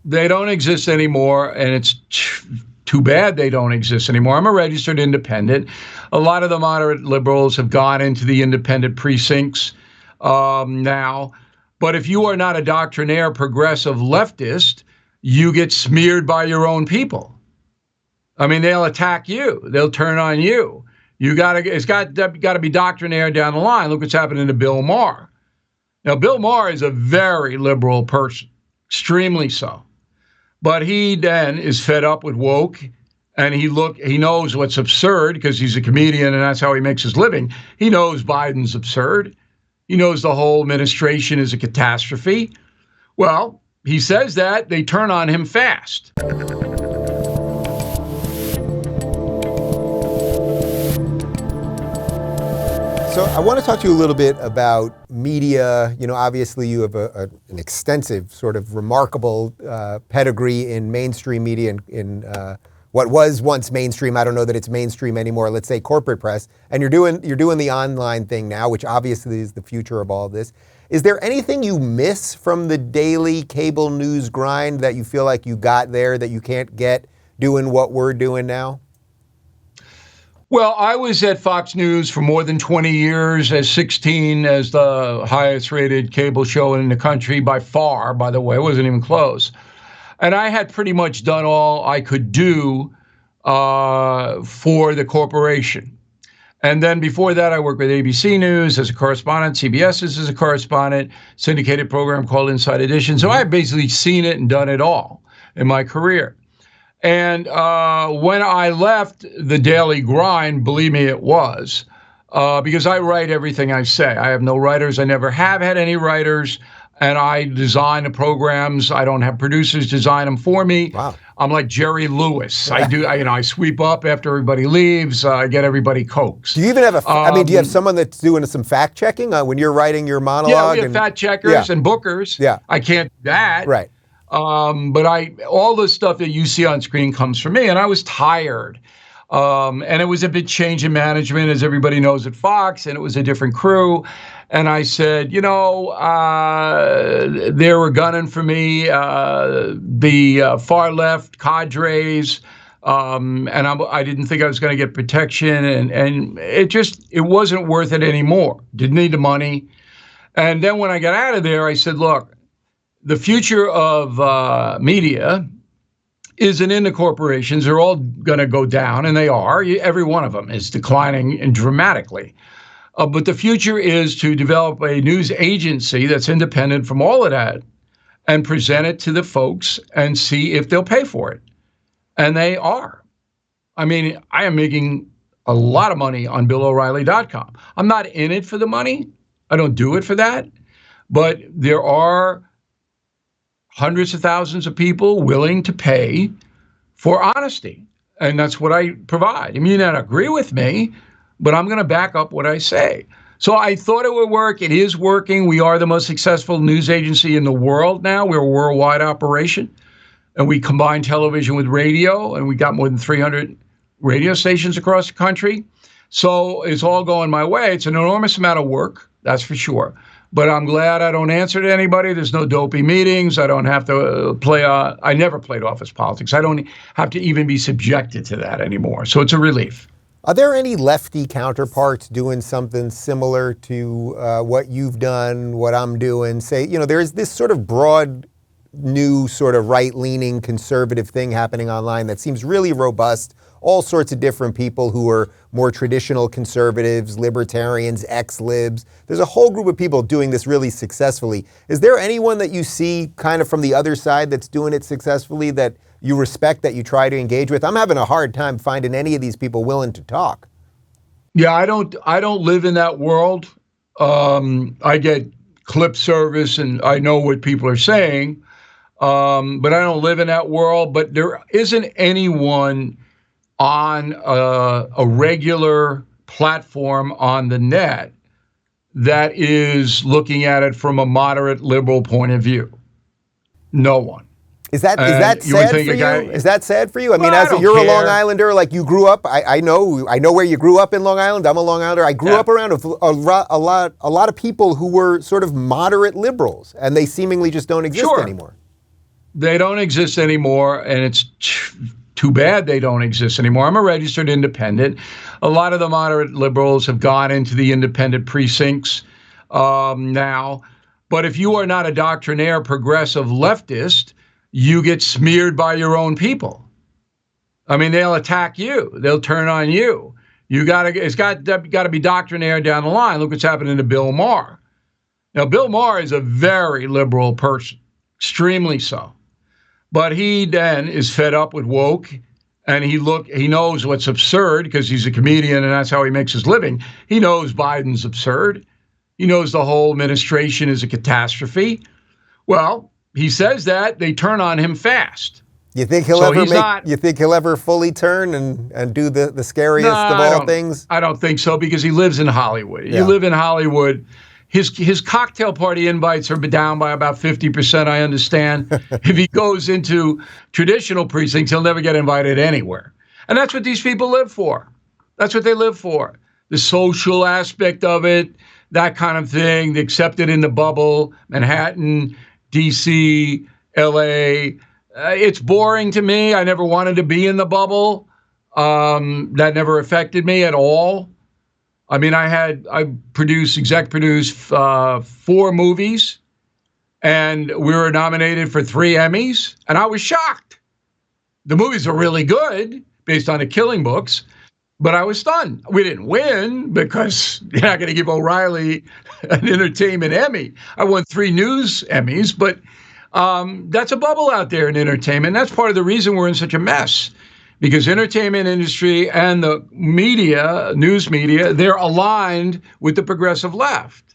They don't exist anymore, and it's too bad they don't exist anymore. I'm a registered independent. A lot of the moderate liberals have gone into the independent precincts now. But if you are not a doctrinaire progressive leftist, you get smeared by your own people. I mean, they'll attack you. They'll turn on you. It's got to be doctrinaire down the line. Look what's happening to Bill Maher. Now, Bill Maher is a very liberal person, extremely so. But he then is fed up with woke, and he knows what's absurd because he's a comedian and that's how he makes his living. He knows Biden's absurd. He knows the whole administration is a catastrophe. Well, he says that, they turn on him fast. So I want to talk to you a little bit about media. You know, obviously you have an extensive, sort of remarkable pedigree in mainstream media, in what was once mainstream. I don't know that it's mainstream anymore. Let's say corporate press, and you're doing the online thing now, which obviously is the future of all of this. Is there anything you miss from the daily cable news grind that you feel like you got there that you can't get doing what we're doing now? Well, I was at Fox News for more than 20 years, as 16 as the highest rated cable show in the country by far, by the way. It wasn't even close. And I had pretty much done all I could do for the corporation. And then before that, I worked with ABC News as a correspondent, CBS as a correspondent, syndicated program called Inside Edition. So I've basically seen it and done it all in my career. And when I left the daily grind, believe me, it was, because I write everything I say. I have no writers. I never have had any writers. And I design the programs. I don't have producers design them for me. Wow. I'm like Jerry Lewis. I sweep up after everybody leaves. I get everybody coaxed. Do you even have do you have someone that's doing some fact checking when you're writing your monologue? Yeah, we have fact checkers and bookers. Yeah. I can't do that. Right. But all the stuff that you see on screen comes from me, and I was tired. And it was a big change in management, as everybody knows at Fox, and it was a different crew. And I said, they were gunning for me, the far left cadres, and I didn't think I was going to get protection, and it wasn't worth it anymore. Didn't need the money. And then when I got out of there, I said, look, the future of media isn't in the corporations. They're all going to go down, and they are. Every one of them is declining and dramatically. But the future is to develop a news agency that's independent from all of that and present it to the folks and see if they'll pay for it. And they are. I mean, I am making a lot of money on BillO'Reilly.com. I'm not in it for the money. I don't do it for that. But there are hundreds of thousands of people willing to pay for honesty. And that's what I provide. I mean, you may not agree with me, but I'm going to back up what I say. So I thought it would work. It is working. We are the most successful news agency in the world now. We're a worldwide operation. And we combine television with radio. And we got more than 300 radio stations across the country. So it's all going my way. It's an enormous amount of work, that's for sure. But I'm glad I don't answer to anybody. There's no dopey meetings. I don't have to I never played office politics. I don't have to even be subjected to that anymore. So it's a relief. Are there any lefty counterparts doing something similar to what you've done, what I'm doing? Say, there's this sort of broad, new sort of right-leaning conservative thing happening online that seems really robust. All sorts of different people who are more traditional conservatives, libertarians, ex-libs. There's a whole group of people doing this really successfully. Is there anyone that you see kind of from the other side that's doing it successfully that you respect, that you try to engage with? I'm having a hard time finding any of these people willing to talk. Yeah, I don't live in that world. I get clip service and I know what people are saying, but I don't live in that world. But there isn't anyone on a regular platform on the net that is looking at it from a moderate liberal point of view. No one. Is that sad for you? Is that sad for you? I mean, you're a Long Islander, like you grew up. I know where you grew up in Long Island. I'm a Long Islander. I grew up around a lot of people who were sort of moderate liberals, and they seemingly just don't exist anymore. They don't exist anymore, and it's too bad they don't exist anymore. I'm a registered independent. A lot of the moderate liberals have gone into the independent precincts now. But if you are not a doctrinaire progressive leftist, you get smeared by your own people. I mean, they'll attack you. They'll turn on you. It's got to be doctrinaire down the line. Look what's happening to Bill Maher. Now, Bill Maher is a very liberal person, extremely so. But he then is fed up with woke, and he knows what's absurd because he's a comedian and that's how he makes his living. He knows Biden's absurd. He knows the whole administration is a catastrophe. Well, he says that. They turn on him fast. You think he'll ever fully turn and do the scariest of all things? I don't think so, because he lives in Hollywood. Yeah. You live in Hollywood. His cocktail party invites are down by about 50%, I understand. If he goes into traditional precincts, he'll never get invited anywhere. And that's what these people live for. That's what they live for. The social aspect of it, that kind of thing, the accepted in the bubble, Manhattan, D.C., L.A., it's boring to me. I never wanted to be in the bubble. That never affected me at all. I mean, exec produced 4 movies, and we were nominated for 3 Emmys, and I was shocked. The movies are really good based on the Killing books, but I was stunned. We didn't win because you're not going to give O'Reilly an entertainment Emmy. I won 3 news Emmys, but that's a bubble out there in entertainment. That's part of the reason we're in such a mess. Because entertainment industry and the media, news media, they're aligned with the progressive left.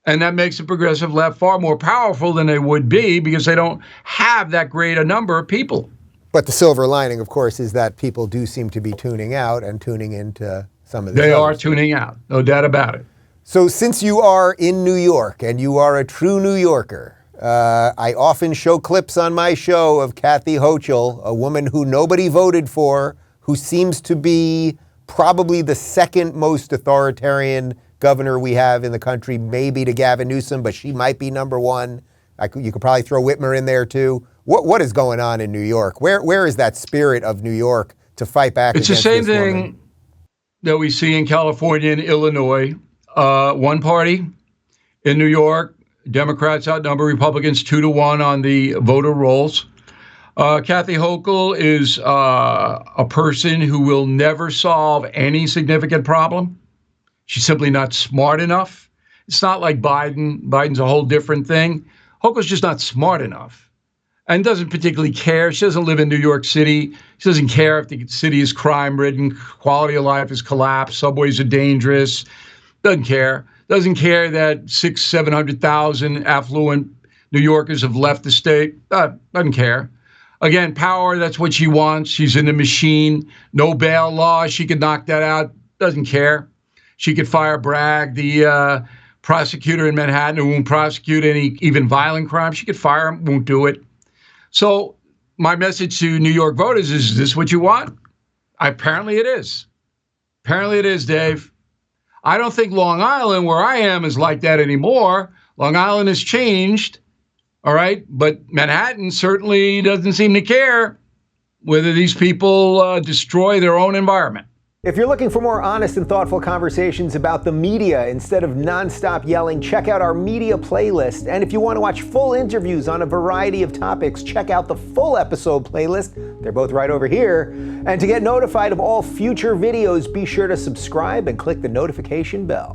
And that makes the progressive left far more powerful than they would be because they don't have that great a number of people. But the silver lining, of course, is that people do seem to be tuning out and tuning into some of this. They are tuning out, no doubt about it. So since you are in New York and you are a true New Yorker, I often show clips on my show of Kathy Hochul, a woman who nobody voted for, who seems to be probably the second most authoritarian governor we have in the country, maybe to Gavin Newsom, but she might be number 1. You could probably throw Whitmer in there too. What is going on in New York? Where is that spirit of New York to fight back against this woman? It's the same thing that we see in California and Illinois. One party in New York, Democrats outnumber Republicans 2-1 on the voter rolls. Kathy Hochul is a person who will never solve any significant problem. She's simply not smart enough. It's not like Biden. Biden's a whole different thing. Hochul's just not smart enough and doesn't particularly care. She doesn't live in New York City. She doesn't care if the city is crime-ridden, quality of life has collapsed, subways are dangerous. Doesn't care. Doesn't care that 700,000 affluent New Yorkers have left the state. Doesn't care. Again, power, that's what she wants. She's in the machine. No bail law. She could knock that out. Doesn't care. She could fire Bragg, the prosecutor in Manhattan who won't prosecute any even violent crime. She could fire him, won't do it. So my message to New York voters is this what you want? Apparently it is. Apparently it is, Dave. I don't think Long Island, where I am, is like that anymore. Long Island has changed, all right? But Manhattan certainly doesn't seem to care whether these people destroy their own environment. If you're looking for more honest and thoughtful conversations about the media instead of nonstop yelling, check out our media playlist. And if you want to watch full interviews on a variety of topics, check out the full episode playlist. They're both right over here. And to get notified of all future videos, be sure to subscribe and click the notification bell.